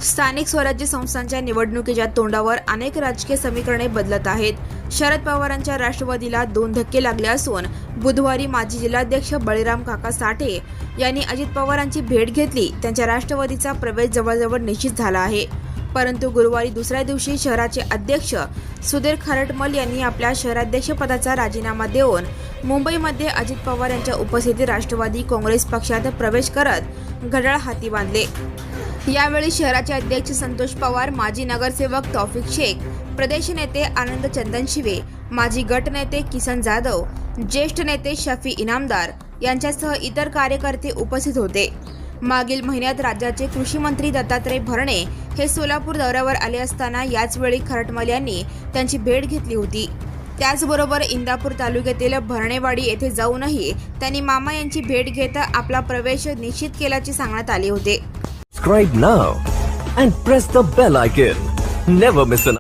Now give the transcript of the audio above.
स्थानिक स्वराज्य संस्थांच्या निवडणुकीच्या तोंडावर अनेक राजकीय समीकरणे बदलत आहेत. शरद पवारांच्या राष्ट्रवादीला 2 धक्के लागले असून बुधवारी माजी जिल्हाध्यक्ष बळीराम काका साठे यांनी अजित पवारांची भेट घेतली. त्यांच्या राष्ट्रवादीचा प्रवेश जवळजवळ निश्चित झाला आहे. परंतु गुरुवारी दुसऱ्या दिवशी शहराचे अध्यक्ष सुधीर खरटमल यांनी आपल्या शहराध्यक्षपदाचा राजीनामा देऊन मुंबईमध्ये अजित पवार यांच्या उपस्थितीत राष्ट्रवादी काँग्रेस पक्षात प्रवेश करत घड्याळ हाती बांधले. यावेळी शहराचे अध्यक्ष संतोष पवार, माजी नगरसेवक तौफिक शेख, प्रदेश नेते आनंद चंदनशिवे, माजी गट नेते किसन जाधव, ज्येष्ठ नेते शफी इनामदार यांच्यासह इतर कार्यकर्ते उपस्थित होते. मागील महिन्यात राज्याचे कृषी मंत्री दत्तात्रय भरणे हे सोलापूर दौऱ्यावर आले असताना याचवेळी खरटमल यांनी त्यांची भेट घेतली होती. त्याचबरोबर इंदापूर तालुक्यातील भरणेवाडी येथे जाऊनही त्यांनी मामा यांची भेट घेत आपला प्रवेश निश्चित केल्याचे सांगण्यात आले होते. Subscribe now and press the bell icon. Never miss an